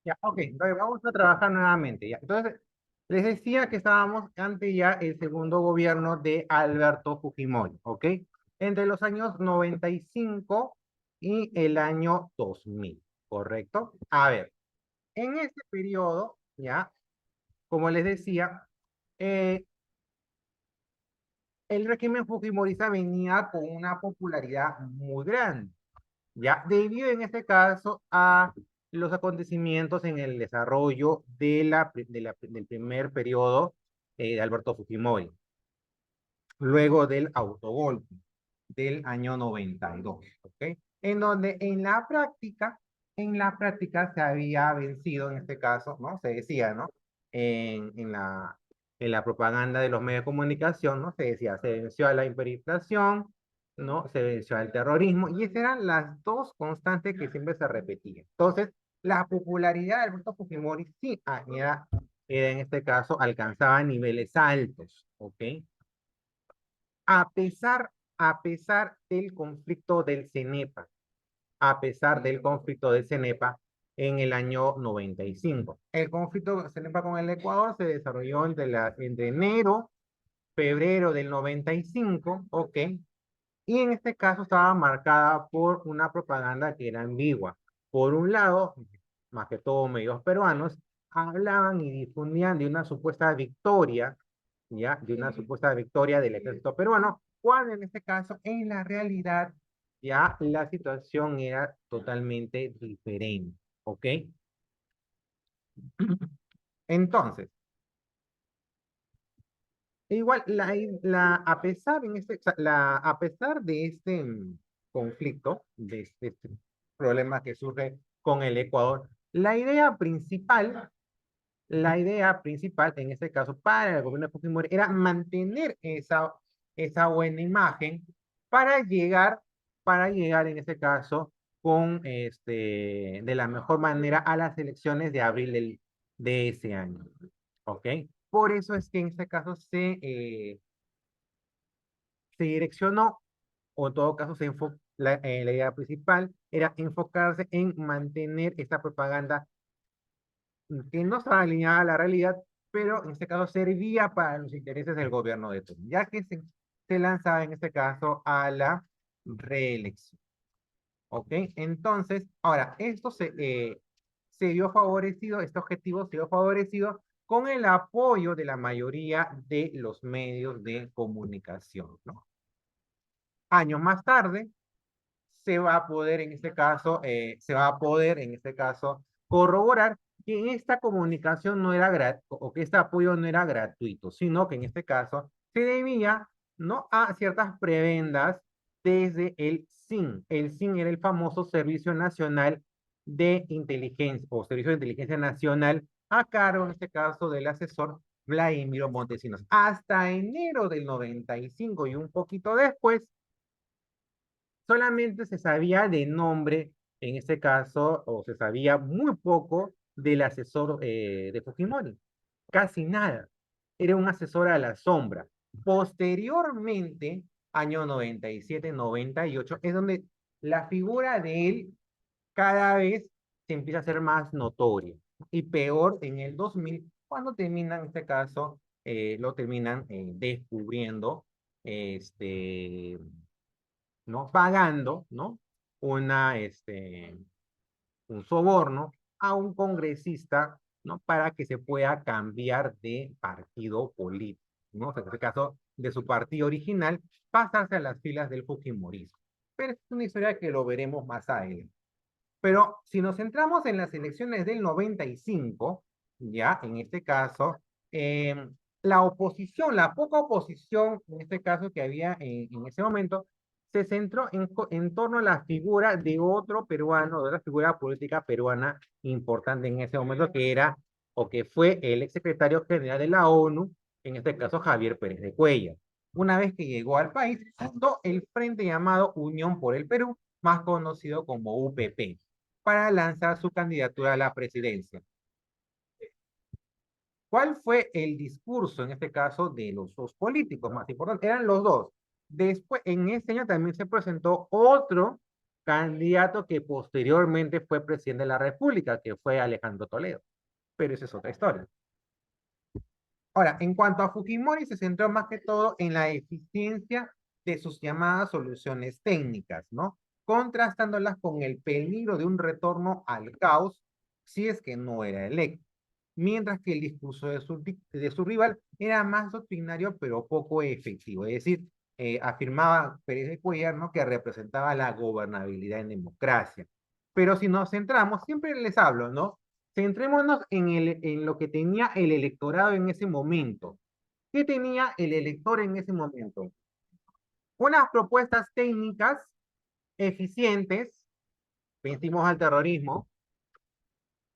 Ya, ok, entonces vamos a trabajar nuevamente. Ya. Entonces, les decía que estábamos ante ya el segundo gobierno de Alberto Fujimori, ¿ok? Entre los años 95 y el año 2000, ¿correcto? A ver, en este periodo, ya, como les decía, eh, el régimen fujimorista venía con una popularidad muy grande, ya, debido en este caso a los acontecimientos en el desarrollo del primer periodo de Alberto Fujimori, luego del autogolpe del año 92, ¿ok? En donde en la práctica se había vencido, en este caso, ¿no? Se decía, ¿no? En la propaganda de los medios de comunicación, ¿no? Se decía, se venció a la hiperinflación, ¿no? Se venció al terrorismo, y esas eran las dos constantes que siempre se repetían. Entonces, la popularidad de Alberto Fujimori sí era en este caso, alcanzaba niveles altos, ¿ok? A pesar, a pesar del conflicto del CENEPA, a pesar del conflicto del CENEPA en el año 95. El conflicto del CENEPA con el Ecuador se desarrolló entre enero, febrero del 95, ¿ok? Y en este caso estaba marcada por una propaganda que era ambigua. Por un lado, más que todo medios peruanos, hablaban y difundían de una supuesta victoria, ¿ya? De una supuesta victoria del ejército peruano, cuando en este caso, en la realidad, ya la situación era totalmente diferente, ¿ok? Entonces, igual, a pesar de este conflicto, de este problema que surge con el Ecuador, la idea principal en este caso para el gobierno de Fujimori era mantener esa buena imagen para llegar, para llegar en este caso de la mejor manera a las elecciones de abril de ese año. ¿Ok? Por eso es que en este caso se direccionó, o en todo caso la idea principal era enfocarse en mantener esta propaganda que no estaba alineada a la realidad, pero en este caso servía para los intereses del gobierno de turno, ya que se lanzaba en este caso a la reelección. ¿Ok? Entonces, ahora, se vio favorecido, este objetivo se vio favorecido con el apoyo de la mayoría de los medios de comunicación, ¿no? Años más tarde, se va a poder en este caso corroborar que esta comunicación no era o que este apoyo no era gratuito, sino que en este caso se debía, ¿no? A ciertas prebendas desde el SIN. El SIN era el famoso Servicio Nacional de Inteligencia o Servicio de Inteligencia Nacional a cargo en este caso del asesor Vladimiro Montesinos. Hasta enero del 95 y un poquito después solamente se sabía de nombre, en este caso, o se sabía muy poco del asesor de Fujimori. Casi nada. Era un asesor a la sombra. Posteriormente, año 97, 98, es donde la figura de él cada vez se empieza a ser más notoria. Y peor en el 2000, cuando terminan, en este caso, lo terminan descubriendo, este, ¿no? Pagando, ¿no? Una, este, un soborno a un congresista, ¿no? Para que se pueda cambiar de partido político, ¿no? O sea, en este caso, de su partido original, pasarse a las filas del Fujimorismo. Pero es una historia que lo veremos más adelante. Pero si nos centramos en las elecciones del 95, ya, en este caso, la oposición, la poca oposición, en este caso que había en ese momento, se centró en torno a la figura de otro peruano, de otra figura política peruana importante en ese momento, que era o que fue el exsecretario general de la ONU, en este caso Javier Pérez de Cuellar. Una vez que llegó al país, fundó el frente llamado Unión por el Perú, más conocido como UPP, para lanzar su candidatura a la presidencia. ¿Cuál fue el discurso, en este caso, de los dos políticos más importantes? Eran los dos. Después, en este año también se presentó otro, candidato que posteriormente fue presidente de la República, que fue Alejandro Toledo. Pero esa es otra historia. Ahora, en cuanto a Fujimori, se centró más que todo en la eficiencia de sus llamadas soluciones técnicas, ¿no? Contrastándolas con el peligro de un retorno al caos si es que no era electo. Mientras que el discurso de su rival era más doctrinario, pero poco efectivo. Es decir, afirmaba Pérez de Cuellar, ¿no?, que representaba la gobernabilidad en democracia. Pero si nos centramos, siempre les hablo, ¿no? Centrémonos en lo que tenía el electorado en ese momento. ¿Qué tenía el elector en ese momento? Unas propuestas técnicas eficientes, vencimos al terrorismo.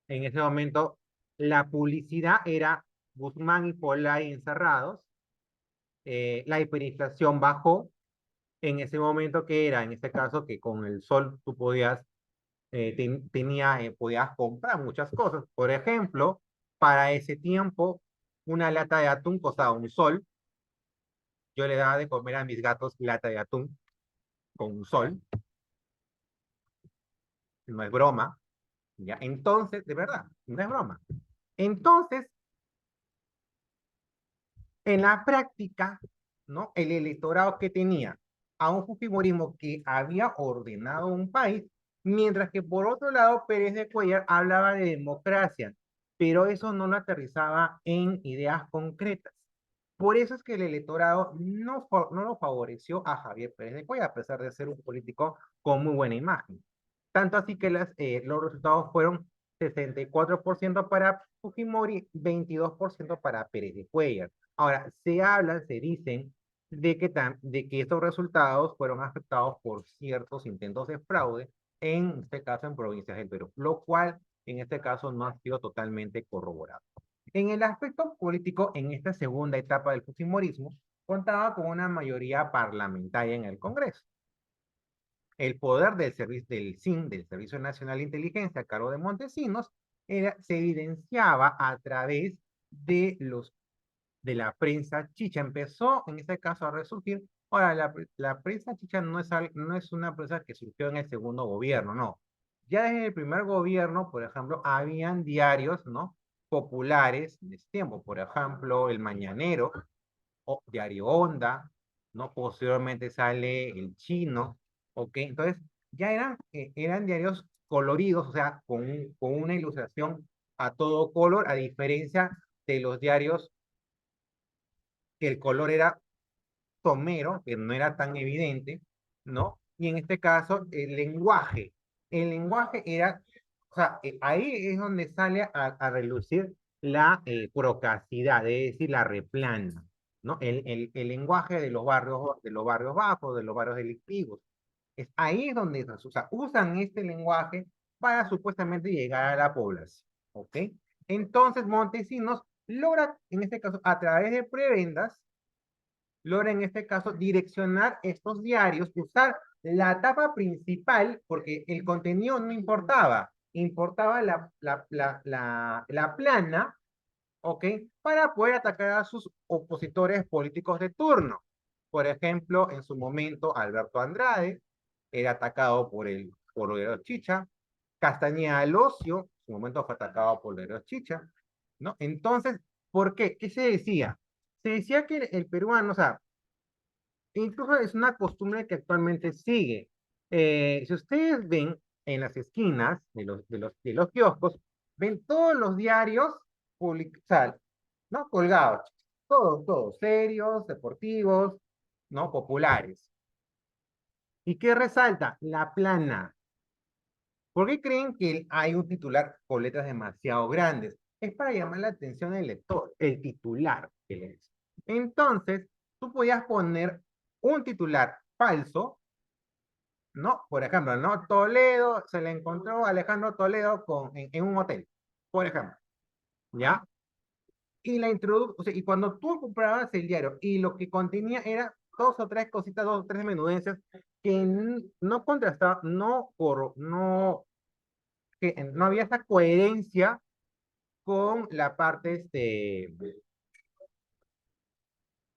En ese momento, la publicidad era Guzmán y Polay encerrados. La hiperinflación bajó. En ese momento que era, en este caso, que con el sol tú podías podías comprar muchas cosas. Por ejemplo, para ese tiempo, una lata de atún costaba un sol. Yo le daba de comer a mis gatos lata de atún con un sol. No es broma. ¿Ya? Entonces, de verdad, no es broma. Entonces, en la práctica, ¿no?, el electorado que tenía a un fujimorismo que había ordenado un país, mientras que por otro lado Pérez de Cuellar hablaba de democracia, pero eso no lo aterrizaba en ideas concretas. Por eso es que el electorado no lo favoreció a Javier Pérez de Cuellar, a pesar de ser un político con muy buena imagen. Tanto así que los resultados fueron 64% para Fujimori, 22% para Pérez de Cuellar. Ahora, se dicen de que estos resultados fueron afectados por ciertos intentos de fraude, en este caso en provincias del Perú, lo cual en este caso no ha sido totalmente corroborado. En el aspecto político, en esta segunda etapa del fujimorismo, contaba con una mayoría parlamentaria en el Congreso. El poder del servicio del SIN, del Servicio Nacional de Inteligencia, a cargo de Montesinos, se evidenciaba a través de la prensa chicha. Empezó, en este caso, a resurgir. Ahora, la prensa chicha no es una prensa que surgió en el segundo gobierno, no. Ya desde el primer gobierno, por ejemplo, habían diarios, ¿no?, populares en ese tiempo. Por ejemplo, El Mañanero, o Diario Onda, ¿no? Posteriormente sale El Chino, ¿ok? Entonces, ya eran diarios coloridos, o sea, con una ilustración a todo color, a diferencia de los diarios que el color era somero, que no era tan evidente, ¿no? Y en este caso, el lenguaje era, o sea, ahí es donde sale a relucir la procacidad, es decir, la replana, ¿no? El lenguaje de los barrios bajos, de los barrios delictivos. Ahí es donde, o sea, usan este lenguaje para supuestamente llegar a la población, ¿ok? Entonces, Montesinos logra, en este caso, a través de prebendas, logra en este caso direccionar estos diarios, usar la tapa principal, porque el contenido no importaba, importaba la plana, ¿ok? Para poder atacar a sus opositores políticos de turno. Por ejemplo, en su momento, Alberto Andrade era atacado por Olero Chicha, Castañeda Alosio, en su momento fue atacado por Olero Chicha, ¿no? Entonces, ¿por qué? ¿Qué se decía? Se decía que el peruano, o sea, incluso es una costumbre que actualmente sigue. Si ustedes ven en las esquinas de los kioscos, ven todos los diarios publicados, ¿no?, colgados, todos serios, deportivos, ¿no?, populares. ¿Y qué resalta? La plana. ¿Por qué creen que hay un titular con letras demasiado grandes? Es para llamar la atención del lector, el titular que es. Entonces, tú podías poner un titular falso, ¿no? Por ejemplo, ¿no? Toledo, se le encontró a Alejandro Toledo en un hotel, por ejemplo, ¿ya? Y la introdujo, o sea, y cuando tú comprabas el diario y lo que contenía era dos o tres cositas, dos o tres menudencias que no contrastaban, que no había esa coherencia con la parte,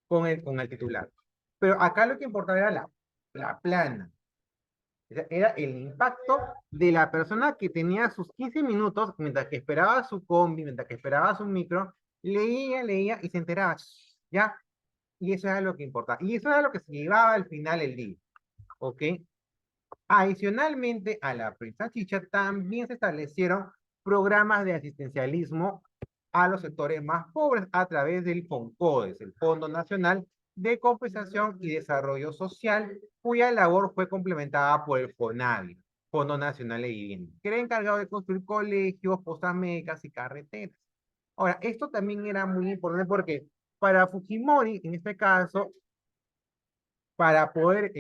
con el titular. Pero acá lo que importaba era la plana. Era el impacto de la persona que tenía sus 15 minutos mientras que esperaba su combi, mientras que esperaba su micro, leía y se enteraba, ¿ya? Y eso era lo que importaba. Y eso era lo que se llevaba al final el día, ¿ok? Adicionalmente a la prensa chicha, también se establecieron programas de asistencialismo a los sectores más pobres a través del FONCODES, el Fondo Nacional de Compensación y Desarrollo Social, cuya labor fue complementada por el FONAVI, Fondo Nacional de Vivienda, que era encargado de construir colegios, postas médicas y carreteras. Ahora, esto también era muy importante porque para Fujimori, en este caso, para poder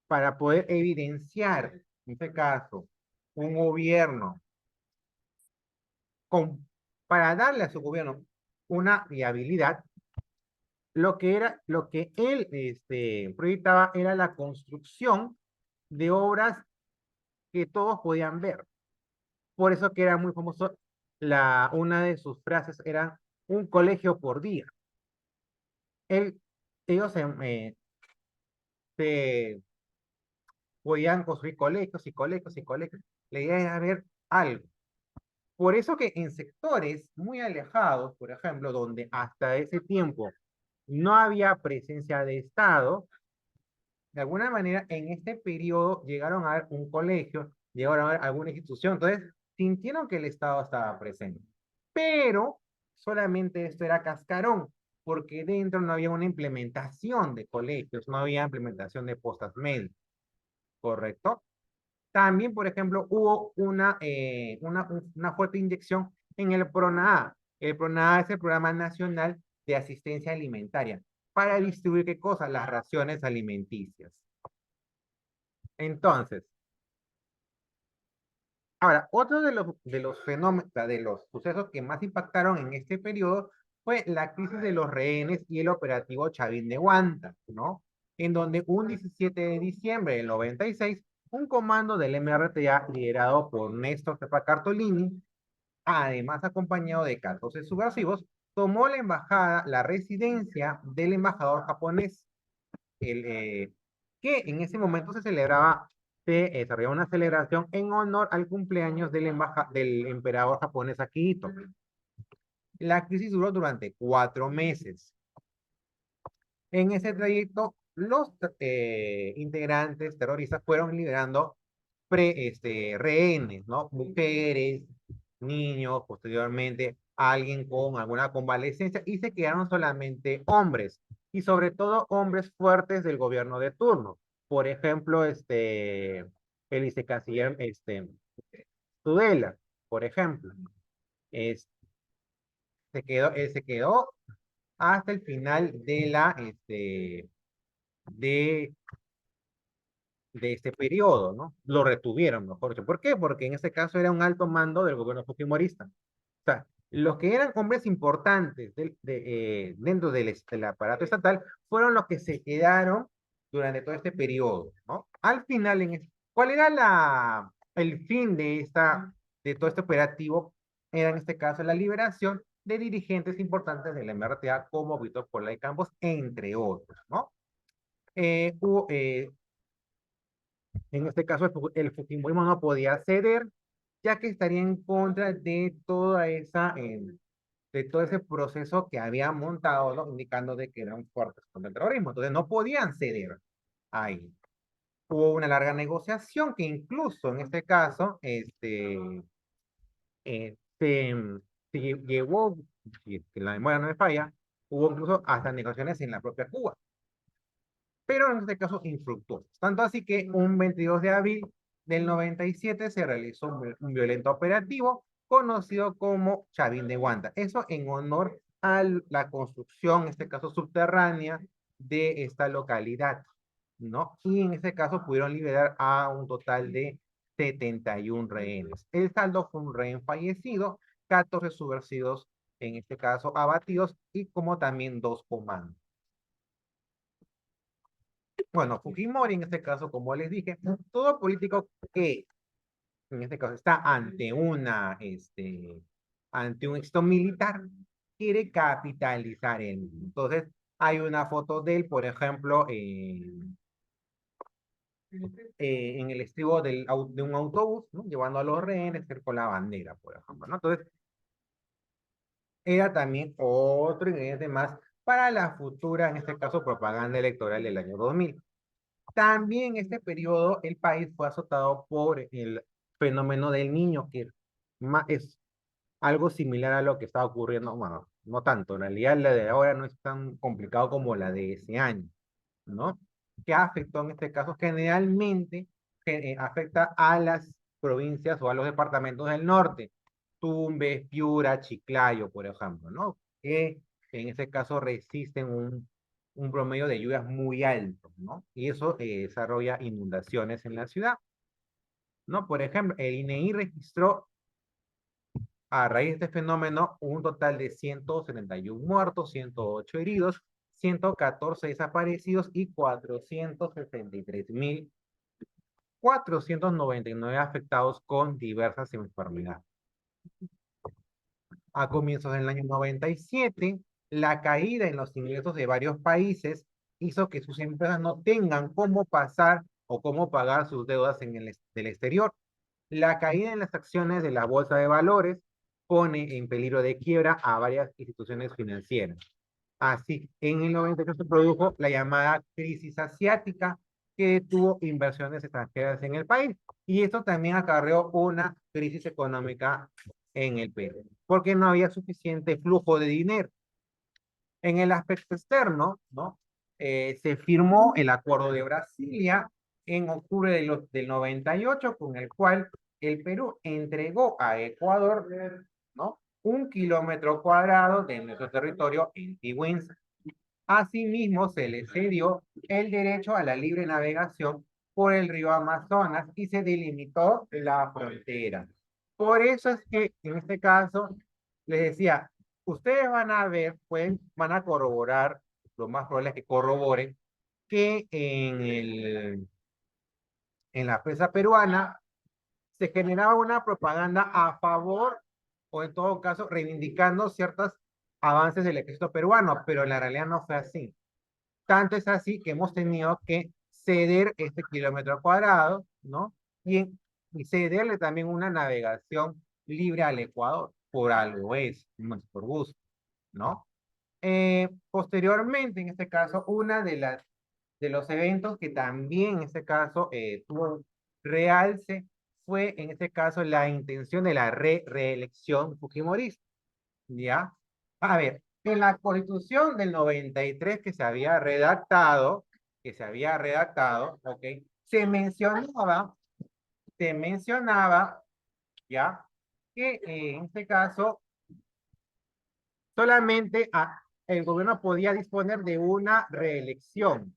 para poder evidenciar, en este caso, un gobierno, con, para darle a su gobierno una viabilidad, lo que él proyectaba era la construcción de obras que todos podían ver. Por eso que era muy famoso, una de sus frases era un colegio por día. Él, ellos se podían construir colegios y colegios y colegios. La idea era ver algo. Por eso que en sectores muy alejados, por ejemplo, donde hasta ese tiempo no había presencia de Estado, de alguna manera en este periodo llegaron a ver un colegio, llegaron a ver alguna institución, entonces sintieron que el Estado estaba presente. Pero solamente esto era cascarón, porque dentro no había una implementación de colegios, no había implementación de postas médicas, ¿correcto? También, por ejemplo, hubo una fuerte inyección en el PRONAA. El PRONAA es el Programa Nacional de Asistencia Alimentaria para distribuir, ¿qué cosa? Las raciones alimenticias. Entonces, ahora, otro de los fenómenos, de los sucesos que más impactaron en este periodo fue la crisis de los rehenes y el operativo Chavín de Guanta, ¿no? En donde un 17 de diciembre del 96, un comando del MRTA liderado por Néstor Tepa Cartolini, además acompañado de 14 subversivos, tomó la embajada, la residencia del embajador japonés, el, que en ese momento se celebraba, se desarrollaba una celebración en honor al cumpleaños del emperador japonés Akihito. La crisis duró durante 4 meses. En ese trayecto, los integrantes terroristas fueron liberando rehenes, ¿no? Mujeres, niños, posteriormente alguien con alguna convalecencia, y se quedaron solamente hombres, y sobre todo hombres fuertes del gobierno de turno. Por ejemplo, el vicecanciller, Tudela, por ejemplo, es, él se quedó hasta el final de, de este periodo, ¿no? Lo retuvieron, mejor dicho. ¿Por qué? Porque en este caso era un alto mando del gobierno fujimorista. O sea, los que eran hombres importantes dentro del aparato estatal fueron los que se quedaron durante todo este periodo, ¿no? Al final, ¿cuál era el fin de todo este operativo? Era en este caso la liberación de dirigentes importantes de la MRTA como Víctor Pola y Campos, entre otros, ¿no? Hubo, en este caso, el Fujimorismo no podía ceder, ya que estaría en contra de de todo ese proceso que había montado, ¿no? Indicando de que eran fuertes contra el terrorismo. Entonces no podían ceder ahí. Hubo una larga negociación que incluso en este caso, eh, se, se llevó, si la memoria no me falla, hubo incluso hasta negociaciones en la propia Cuba, pero en este caso infructuosos. Tanto así que un 22 de abril del 97 se realizó un violento operativo conocido como Chavín de Guanta. Eso en honor a la construcción, en este caso subterránea, de esta localidad, ¿no? Y en este caso pudieron liberar a un total de 71 rehenes. El saldo fue un rehén fallecido, 14 subversivos, en este caso abatidos, y como también 2 comandos. Bueno, Fujimori en este caso, como les dije, todo político que en este caso está ante un éxito militar, quiere capitalizar él. Entonces, hay una foto de él, por ejemplo, en el estribo de un autobús, ¿no? Llevando a los rehenes con la bandera, por ejemplo, ¿no? Entonces, era también otro ingrediente más para la futura, en este caso, propaganda electoral del año 2000. También en este periodo el país fue azotado por el fenómeno del niño, que es algo similar a lo que estaba ocurriendo, bueno, no tanto, en realidad la de ahora no es tan complicado como la de ese año, ¿no? Que afectó en este caso generalmente, afecta a las provincias o a los departamentos del norte, Tumbes, Piura, Chiclayo, por ejemplo, ¿no? Que en este caso resisten un promedio de lluvias muy alto, ¿no? Y eso desarrolla inundaciones en la ciudad, ¿no? Por ejemplo, el INEI registró a raíz de este fenómeno un total de 171 muertos, 108 heridos, 114 desaparecidos y 463.499 afectados con diversas enfermedades. A comienzos del año 97, la caída en los ingresos de varios países hizo que sus empresas no tengan cómo pasar o cómo pagar sus deudas del exterior. La caída en las acciones de la bolsa de valores pone en peligro de quiebra a varias instituciones financieras. Así, en el 98 se produjo la llamada crisis asiática que tuvo inversiones extranjeras en el país. Y esto también acarreó una crisis económica en el Perú, porque no había suficiente flujo de dinero. En el aspecto externo, ¿no? Se firmó el Acuerdo de Brasilia en octubre del 98, con el cual el Perú entregó a Ecuador, ¿no? 1 kilómetro cuadrado de nuestro territorio en Sigüenza. Asimismo, se le cedió el derecho a la libre navegación por el río Amazonas y se delimitó la frontera. Por eso es que en este caso les decía, ustedes van a ver, van a corroborar, lo más probable es que corroboren, que en la prensa peruana se generaba una propaganda a favor o en todo caso reivindicando ciertos avances del ejército peruano, pero en la realidad no fue así. Tanto es así que hemos tenido que ceder este kilómetro cuadrado, ¿no? Y cederle también una navegación libre al Ecuador. Por algo es, no es por gusto, ¿no? Posteriormente, en este caso, de los eventos que también en este caso tuvo realce fue en este caso la intención de la reelección fujimorista, ¿ya? A ver, en la Constitución del 93 que se había redactado, ¿ok? Se mencionaba, se mencionaba, ¿ya? Que en este caso solamente el gobierno podía disponer de una reelección.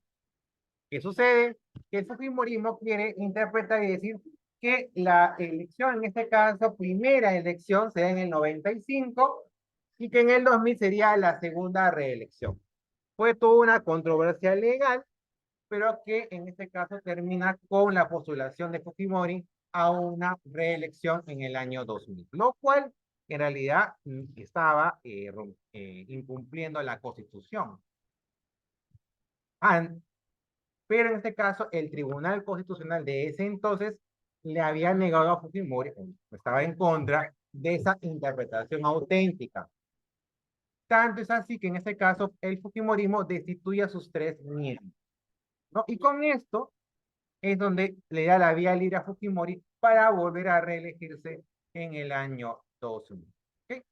¿Qué sucede? Que el fujimorismo quiere interpretar y decir que la elección, en este caso, primera elección, se da en el 95 y que en el 2000 sería la segunda reelección. Fue toda una controversia legal, pero que en este caso termina con la postulación de Fujimori a una reelección en el año 2000, lo cual en realidad estaba incumpliendo la Constitución. Ah, pero en este caso el Tribunal Constitucional de ese entonces le había negado a Fujimori, estaba en contra de esa interpretación auténtica. Tanto es así que en este caso el Fujimorismo destituye a sus 3 miembros, ¿no? Y con esto es donde le da la vía libre a Fujimori para volver a reelegirse en el año 2000. ¿Okay?